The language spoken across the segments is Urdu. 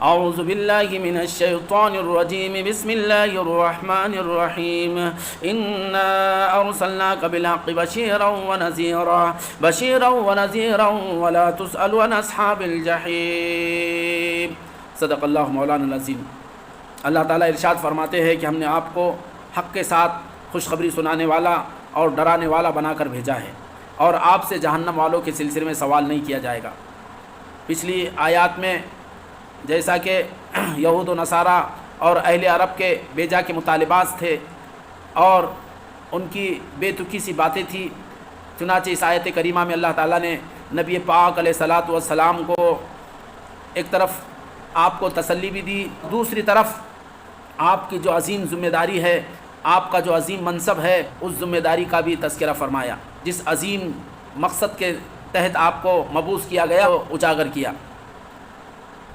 اعوذ باللہ من الشیطان الرجیم بسم اللہ الرحمن الرحیم انا ارسلناک بالحق بشیرا ونذیرا ولا تسأل عن اصحاب الجحیم۔ صدق اللہ مولانا العظیم۔ اللہ تعالیٰ ارشاد فرماتے ہیں کہ ہم نے آپ کو حق کے ساتھ خوشخبری سنانے والا اور ڈرانے والا بنا کر بھیجا ہے، اور آپ سے جہنم والوں کے سلسلے میں سوال نہیں کیا جائے گا۔ پچھلی آیات میں جیسا کہ یہود و نصارہ اور اہل عرب کے بیجا کے مطالبات تھے اور ان کی بے تکی سی باتیں تھیں، چنانچہ اس آیت کریمہ میں اللہ تعالیٰ نے نبی پاک علیہ الصلاۃ والسلام کو ایک طرف آپ کو تسلی بھی دی، دوسری طرف آپ کی جو عظیم ذمہ داری ہے، آپ کا جو عظیم منصب ہے، اس ذمہ داری کا بھی تذکرہ فرمایا، جس عظیم مقصد کے تحت آپ کو مبعوث کیا گیا وہ اجاگر کیا۔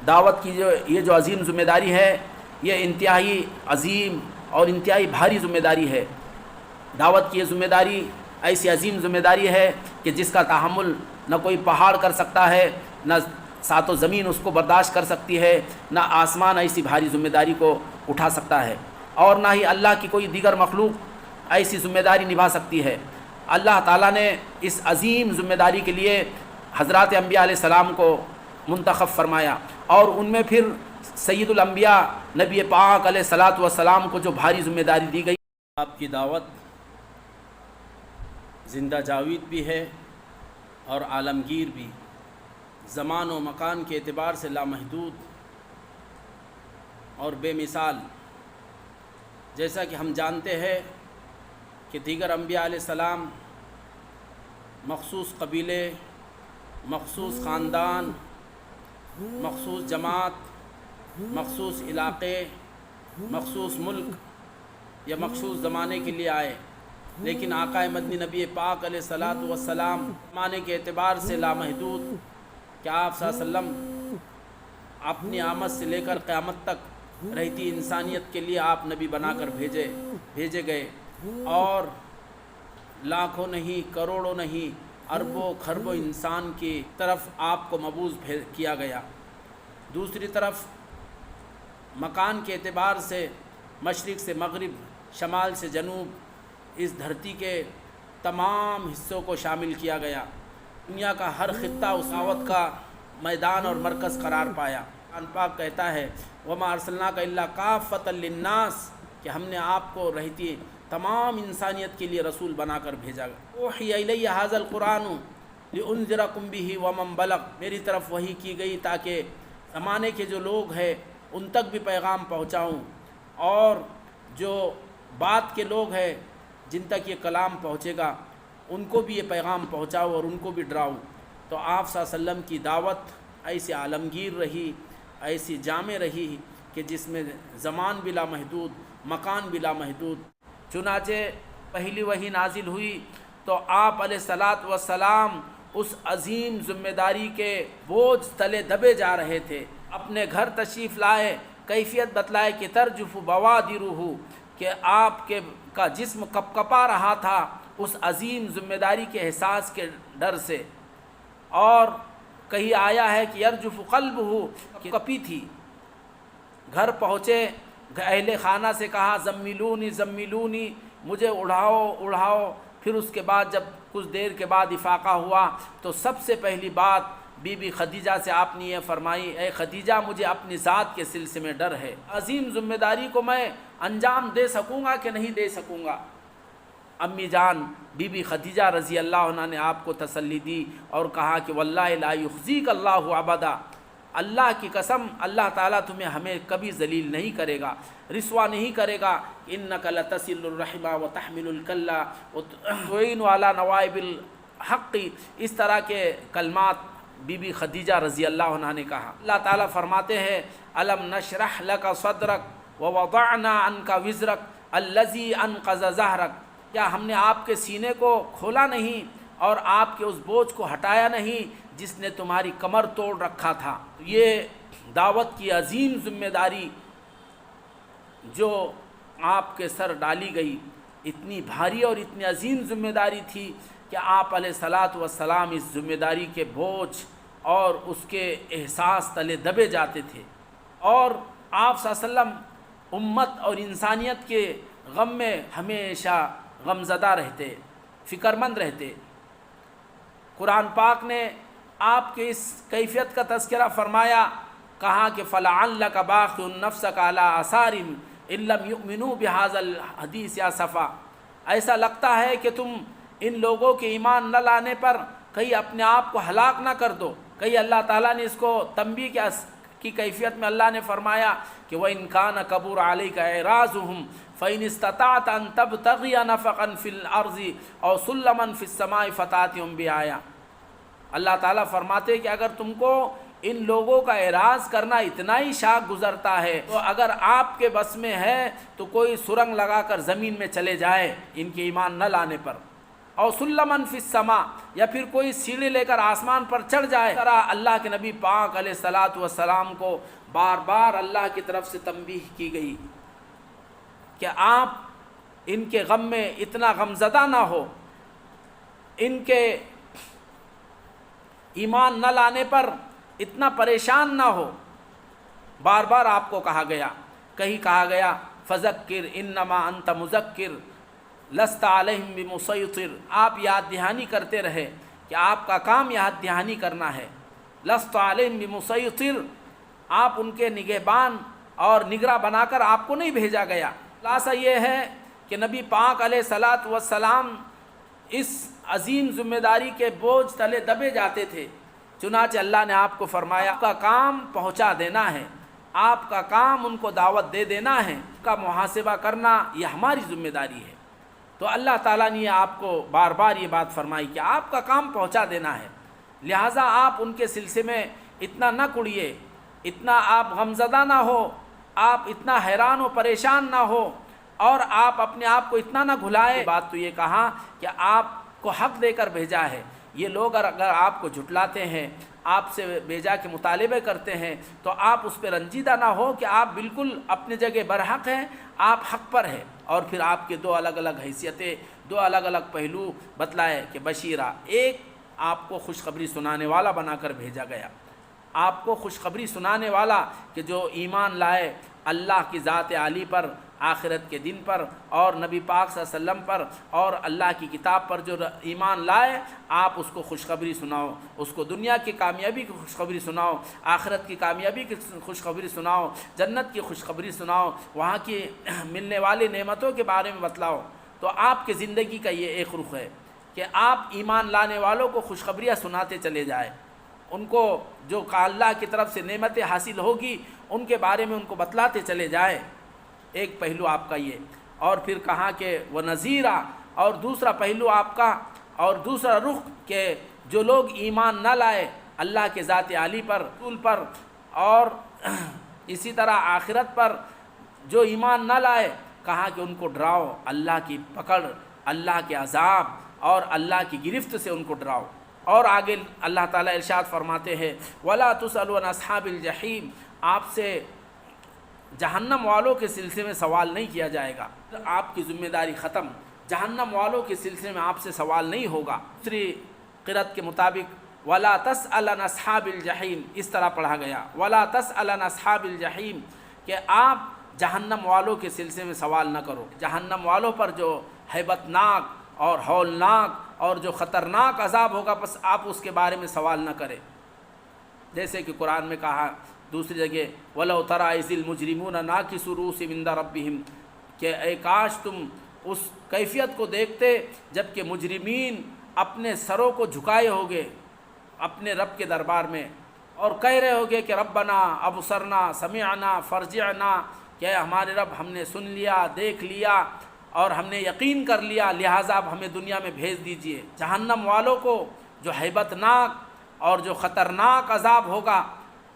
دعوت کی یہ جو عظیم ذمہ داری ہے، یہ انتہائی عظیم اور انتہائی بھاری ذمہ داری ہے۔ دعوت کی یہ ذمہ داری ایسی عظیم ذمہ داری ہے کہ جس کا تحمل نہ کوئی پہاڑ کر سکتا ہے، نہ سات و زمین اس کو برداشت کر سکتی ہے، نہ آسمان ایسی بھاری ذمہ داری کو اٹھا سکتا ہے، اور نہ ہی اللہ کی کوئی دیگر مخلوق ایسی ذمہ داری نبھا سکتی ہے۔ اللہ تعالیٰ نے اس عظیم ذمہ داری کے لیے حضرات انبیاء علیہ السلام کو منتخب فرمایا، اور ان میں پھر سید الانبیاء نبی پاک علیہ الصلاۃ والسلام کو جو بھاری ذمہ داری دی گئی۔ آپ کی دعوت زندہ جاوید بھی ہے اور عالمگیر بھی، زمان و مکان کے اعتبار سے لامحدود اور بے مثال۔ جیسا کہ ہم جانتے ہیں کہ دیگر انبیاء علیہ السلام مخصوص قبیلے، مخصوص خاندان، مخصوص جماعت، مخصوص علاقے، مخصوص ملک یا مخصوص زمانے کے لیے آئے، لیکن آقا مدنی نبی پاک علیہ الصلاۃ والسلام زمانے کے اعتبار سے لامحدود کہ آپ صلی اللہ علیہ وسلم اپنی آمد سے لے کر قیامت تک رہتی انسانیت کے لیے آپ نبی بنا کر بھیجے گئے، اور لاکھوں نہیں، کروڑوں نہیں، اربوں خربوں انسان کی طرف آپ کو مبعوث کیا گیا۔ دوسری طرف مکان کے اعتبار سے مشرق سے مغرب، شمال سے جنوب، اس دھرتی کے تمام حصوں کو شامل کیا گیا۔ دنیا کا ہر خطہ اس دعوت کا میدان اور مرکز قرار پایا۔ قرآن پاک کہتا ہے وَمَا أَرْسَلْنَاكَ إِلَّا كَافَّةً لِلنَّاسِ، کہ ہم نے آپ کو رہتی تمام انسانیت کے لیے رسول بنا کر بھیجا گیا۔ اوحی الی ھذا القرآن لانذرکم بہ ومن بلغ، میری طرف وحی کی گئی تاکہ زمانے کے جو لوگ ہیں ان تک بھی پیغام پہنچاؤں، اور جو بعد کے لوگ ہیں جن تک یہ کلام پہنچے گا ان کو بھی یہ پیغام پہنچاؤ اور ان کو بھی ڈراؤں۔ تو آپ صلی اللہ علیہ وسلم کی دعوت ایسی عالمگیر رہی، ایسی جامع رہی کہ جس میں زمان بلا محدود، مکان بلا محدود۔ چنانچہ پہلی وحی نازل ہوئی تو آپ علیہ الصلاۃ والسلام اس عظیم ذمہ داری کے بوجھ تلے دبے جا رہے تھے۔ اپنے گھر تشریف لائے، کیفیت بتلائے کہ ترجف بوادرہ، کہ آپ کا جسم کپکپا رہا تھا اس عظیم ذمہ داری کے احساس کے ڈر سے، اور کہیں آیا ہے کہ یرجف قلبہ، کہ کپی تھی۔ گھر پہنچے، اہل خانہ سے کہا زمیلونی زمیلونی، مجھے اڑھاؤ۔ پھر اس کے بعد جب کچھ دیر کے بعد افاقہ ہوا تو سب سے پہلی بات بی بی خدیجہ سے آپ نے یہ فرمائی، اے خدیجہ مجھے اپنی ذات کے سلسلے میں ڈر ہے، عظیم ذمہ داری کو میں انجام دے سکوں گا کہ نہیں دے سکوں گا۔ امی جان بی بی خدیجہ رضی اللہ عنہ نے آپ کو تسلی دی اور کہا کہ واللہ لا یخزیک اللہ ابدا، اللہ کی قسم اللہ تعالیٰ تمہیں ہمیں کبھی ذلیل نہیں کرے گا، رسوا نہیں کرے گا۔ انک لتصل الرحم وتحمل الکلہ وتعین علی نوائب الحق، اس طرح کے کلمات بی بی خدیجہ رضی اللہ عنہ نے کہا۔ اللہ تعالیٰ فرماتے ہیں الم نشرح لک صدرک ووضعنا عنک وزرک الذی انقض ظہرک، کیا ہم نے آپ کے سینے کو کھولا نہیں اور آپ کے اس بوجھ کو ہٹایا نہیں جس نے تمہاری کمر توڑ رکھا تھا۔ یہ دعوت کی عظیم ذمہ داری جو آپ کے سر ڈالی گئی، اتنی بھاری اور اتنی عظیم ذمہ داری تھی کہ آپ علیہ الصلاۃ والسلام اس ذمہ داری کے بوجھ اور اس کے احساس تلے دبے جاتے تھے، اور آپ صلی اللہ علیہ وسلم امت اور انسانیت کے غم میں ہمیشہ غمزدہ رہتے، فکر مند رہتے۔ قرآن پاک نے آپ کے اس کیفیت کا تذکرہ فرمایا، کہا کہ فَلَعَلَّكَ بَاخِعٌ نَفْسَكَ عَلَىٰ آثَارِهِمْ إِن لَّمْ يُؤْمِنُوا بِهَٰذَا الْحَدِيثِ یا صفا، ایسا لگتا ہے کہ تم ان لوگوں کے ایمان نہ لانے پر کہیں اپنے آپ کو ہلاک نہ کر دو۔ کہیں اللہ تعالیٰ نے اس کو تنبیہ کی کیفیت میں اللہ نے فرمایا کہ وَإِن كَانَ كَبُورَ عَلَيْكَ إِعْرَاضُهُمْ فَإِنِ اسْتَطَعْتَ أَن تَبْتَغِيَ نَفَقًا فِي الْأَرْضِ أَوْ سُلَّمًا فِي السَّمَاءِ فَتَأْتِيَهُم بِآيَةٍ۔ اللہ تعالیٰ فرماتے کہ اگر تم کو ان لوگوں کا اعراض کرنا اتنا ہی شاق گزرتا ہے تو اگر آپ کے بس میں ہے تو کوئی سرنگ لگا کر زمین میں چلے جائے ان کے ایمان نہ لانے پر، اور سلمن فی السماء، یا پھر کوئی سیڑھی لے کر آسمان پر چڑھ جائے۔ طرح اللہ کے نبی پاک علیہ الصلاۃ والسلام کو بار بار اللہ کی طرف سے تنبیہ کی گئی کہ آپ ان کے غم میں اتنا غمزدہ نہ ہو، ان کے ایمان نہ لانے پر اتنا پریشان نہ ہو۔ بار بار آپ کو کہا گیا، کہیں کہا گیا فذکر انما انت مذکر لست علیہم بمسیطر، آپ یاد دہانی کرتے رہے کہ آپ کا کام یاد دہانی کرنا ہے۔ لست علیہم بمسیطر، آپ ان کے نگہبان اور نگراں بنا کر آپ کو نہیں بھیجا گیا۔ خلاصہ یہ ہے کہ نبی پاک علیہ الصلاۃ والسلام اس عظیم ذمہ داری کے بوجھ تلے دبے جاتے تھے، چنانچہ اللہ نے آپ کو فرمایا آپ کا کام پہنچا دینا ہے، آپ کا کام ان کو دعوت دے دینا ہے، کا محاسبہ کرنا یہ ہماری ذمہ داری ہے۔ تو اللہ تعالیٰ نے آپ کو بار بار یہ بات فرمائی کہ آپ کا کام پہنچا دینا ہے، لہٰذا آپ ان کے سلسلے میں اتنا نہ کڑیے، اتنا آپ غمزدہ نہ ہو، آپ اتنا حیران و پریشان نہ ہو، اور آپ اپنے آپ کو اتنا نہ بھلائے۔ بات تو یہ کہا کہ آپ کو حق دے کر بھیجا ہے، یہ لوگ اگر آپ کو جھٹلاتے ہیں، آپ سے بیجا کے مطالبے کرتے ہیں تو آپ اس پہ رنجیدہ نہ ہو کہ آپ بالکل اپنی جگہ برحق ہیں، آپ حق پر ہیں۔ اور پھر آپ کے دو الگ الگ حیثیتیں، دو الگ الگ پہلو بتلائے کہ بشیرہ، ایک آپ کو خوشخبری سنانے والا بنا کر بھیجا گیا، آپ کو خوشخبری سنانے والا کہ جو ایمان لائے اللہ کی ذات عالی پر، آخرت کے دن پر، اور نبی پاک صلی اللہ علیہ وسلم پر، اور اللہ کی کتاب پر جو ایمان لائے، آپ اس کو خوشخبری سناؤ، اس کو دنیا کی کامیابی کی خوشخبری سناؤ، آخرت کی کامیابی کی خوشخبری سناؤ، جنت کی خوشخبری سناؤ، وہاں کی ملنے والی نعمتوں کے بارے میں بتلاؤ۔ تو آپ کی زندگی کا یہ ایک رخ ہے کہ آپ ایمان لانے والوں کو خوشخبریاں سناتے چلے جائیں، ان کو جو اللہ کی طرف سے نعمتیں حاصل ہوگی ان کے بارے میں ان کو بتلاتے چلے جائیں، ایک پہلو آپ کا یہ۔ اور پھر کہا کہ وہ نذیرہ، اور دوسرا پہلو آپ کا، اور دوسرا رخ کہ جو لوگ ایمان نہ لائے اللہ کے ذات عالی پر، رسول پر، اور اسی طرح آخرت پر جو ایمان نہ لائے، کہا کہ ان کو ڈراؤ، اللہ کی پکڑ، اللہ کے عذاب اور اللہ کی گرفت سے ان کو ڈراؤ۔ اور آگے اللہ تعالیٰ ارشاد فرماتے ہیں وَلَا تُسْأَلُوا عَنْ أَصْحَابِ الْجَحِيمِ، آپ سے جہنم والوں کے سلسلے میں سوال نہیں کیا جائے گا، آپ کی ذمہ داری ختم، جہنم والوں کے سلسلے میں آپ سے سوال نہیں ہوگا۔ دوسری قرأت کے مطابق وَلَا تَسْأَلْ عَنْ أَصْحَابِ الْجَحِيمِ، اس طرح پڑھا گیا وَلَا تَسْأَلْ عَنْ أَصْحَابِ الْجَحِيمِ، کہ آپ جہنم والوں کے سلسلے میں سوال نہ کرو۔ جہنم والوں پر جو ہیبت ناک اور ہولناک اور جو خطرناک عذاب ہوگا، بس آپ اس کے بارے میں سوال نہ کریں، جیسے کہ قرآن میں کہا دوسری جگہ وَلَوْ تَرَىٰ إِذِ الْمُجْرِمُونَ نَاكِسُو رُءُوسِهِمْ عِندَ رَبِّهِمْ، کہ اے کاش تم اس کیفیت کو دیکھتے جب کہ مجرمین اپنے سروں کو جھکائے ہوگے اپنے رب کے دربار میں، اور کہہ رہے ہوگے کہ ربنا ابصرنا سمعنا فرجعنا، کہ ہمارے رب ہم نے سن لیا، دیکھ لیا اور ہم نے یقین کر لیا، لہٰذا اب ہمیں دنیا میں بھیج دیجئے۔ جہنم والوں کو جو ہیبت ناک اور جو خطرناک عذاب ہوگا،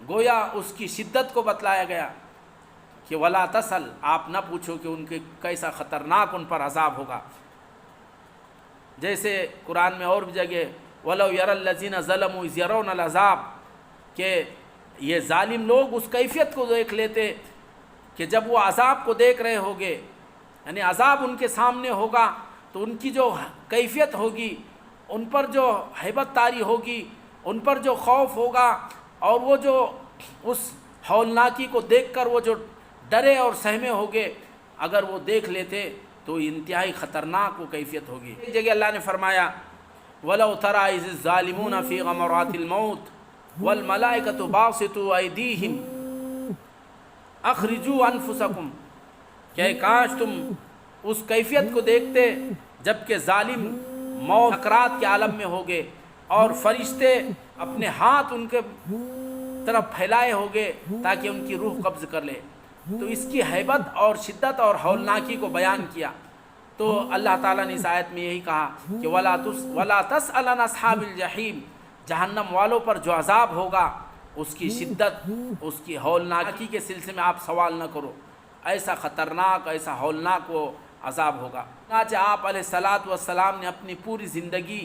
گویا اس کی شدت کو بتلایا گیا کہ ولا تسل، آپ نہ پوچھو کہ ان کے کیسا خطرناک ان پر عذاب ہوگا۔ جیسے قرآن میں اور بھی جگہ وَلَوْ يَرَى الَّذِينَ ظَلَمُوا إِذْ يَرَوْنَ الْعَذَابَ، کہ یہ ظالم لوگ اس کیفیت کو دیکھ لیتے کہ جب وہ عذاب کو دیکھ رہے ہوگے، یعنی عذاب ان کے سامنے ہوگا تو ان کی جو کیفیت ہوگی، ان پر جو ہیبت طاری ہوگی، ان پر جو خوف ہوگا، اور وہ جو اس ہولناکی کو دیکھ کر وہ جو ڈرے اور سہمے ہوگے، اگر وہ دیکھ لیتے تو انتہائی خطرناک وہ کیفیت ہوگی۔ ایک جگہ اللہ نے فرمایا وَلَوْ تَرَىٰ إِذِ الظَّالِمُونَ فِي غَمَرَاتِ الْمَوْتِ وَالْمَلَائِكَةُ بَاسِطُو أَيْدِيهِمْ أَخْرِجُوا أَنفُسَكُمْ، کہ کاش تم اس کیفیت کو دیکھتے جب کہ ظالم موت سکرات کے عالم میں ہوگے اور فرشتے اپنے ہاتھ ان کے طرف پھیلائے ہوگے تاکہ ان کی روح قبض کر لے۔ تو اس کی ہیبت اور شدت اور ہولناکی کو بیان کیا۔ تو اللہ تعالیٰ نے اس آیت میں یہی کہا کہ وَلَا تَسْأَلْ عَنْ أَصْحَابِ الْجَحِيمِ، جہنم والوں پر جو عذاب ہوگا اس کی شدت، اس کی ہولناکی کے سلسلے میں آپ سوال نہ کرو، ایسا خطرناک، ایسا ہولناک وہ عذاب ہوگا۔ چنانچہ آپ علیہ الصلاۃ والسلام نے اپنی پوری زندگی،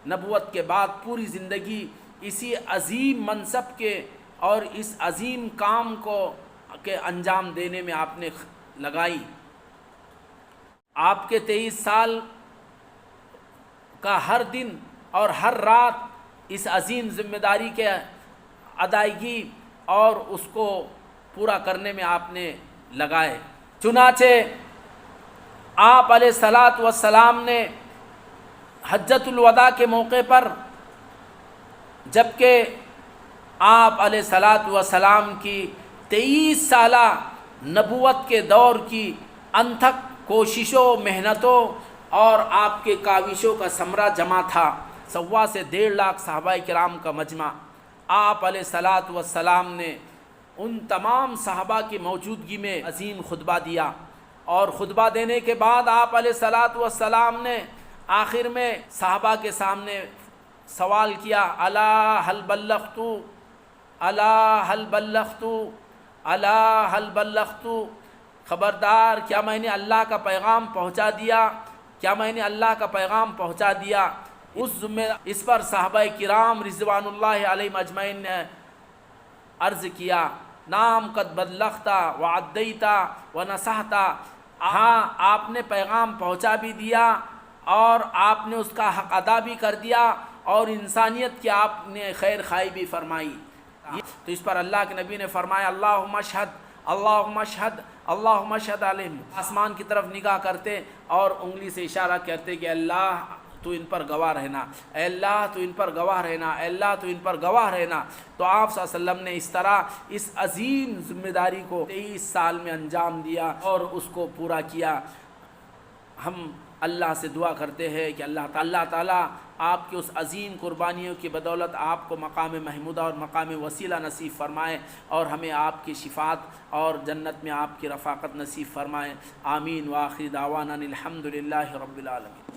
نبوت کے بعد پوری زندگی اسی عظیم منصب کے اور اس عظیم کام کو کے انجام دینے میں آپ نے لگائی۔ آپ کے 23 سال کا ہر دن اور ہر رات اس عظیم ذمہ داری کے ادائیگی اور اس کو پورا کرنے میں آپ نے لگائے۔ چنانچہ آپ علیہ الصلاۃ والسلام نے حجۃ الوداع کے موقع پر، جبکہ آپ علیہ الصلاۃ والسلام کی 23 سالہ نبوت کے دور کی انتھک کوششوں، محنتوں اور آپ کے کاوشوں کا ثمرہ جمع تھا، 1.25 سے 1.5 لاکھ صحابہ کرام کا مجمع، آپ علیہ الصلاۃ والسلام نے ان تمام صحابہ کی موجودگی میں عظیم خطبہ دیا، اور خطبہ دینے کے بعد آپ علیہ الصلاۃ والسلام نے آخر میں صحابہ کے سامنے سوال کیا، الا هل بلغت، الا هل بلغت، الا هل بلغت، خبردار کیا میں نے اللہ کا پیغام پہنچا دیا، کیا میں نے اللہ کا پیغام پہنچا دیا؟ اس پر صحابہ کرام رضوان اللہ علیہم اجمعین نے عرض کیا، نام قد بلغتا وعدیتا ونصحتا، ہاں آپ نے پیغام پہنچا بھی دیا اور آپ نے اس کا حق ادا بھی کر دیا اور انسانیت کی آپ نے خیر خواہی بھی فرمائی۔ تو اس پر اللہ کے نبی نے فرمایا اللہم اشہد، اللہم اشہد، اللہم اشہد علیہم، آسمان کی طرف نگاہ کرتے اور انگلی سے اشارہ کرتے کہ اللہ تو ان پر گواہ رہنا، اے اللہ تو ان پر گواہ رہنا، اے اللہ تو ان پر گواہ رہنا۔ تو آپ صلی اللہ علیہ وسلم نے اس طرح اس عظیم ذمہ داری کو 23 سال میں انجام دیا اور اس کو پورا کیا۔ ہم اللہ سے دعا کرتے ہیں کہ اللہ تعالیٰ آپ کی اس عظیم قربانیوں کی بدولت آپ کو مقام محمودہ اور مقام وسیلہ نصیب فرمائے اور ہمیں آپ کی شفاعت اور جنت میں آپ کی رفاقت نصیب فرمائے۔ آمین۔ وآخر دعوانا الحمد للہ رب العالمین۔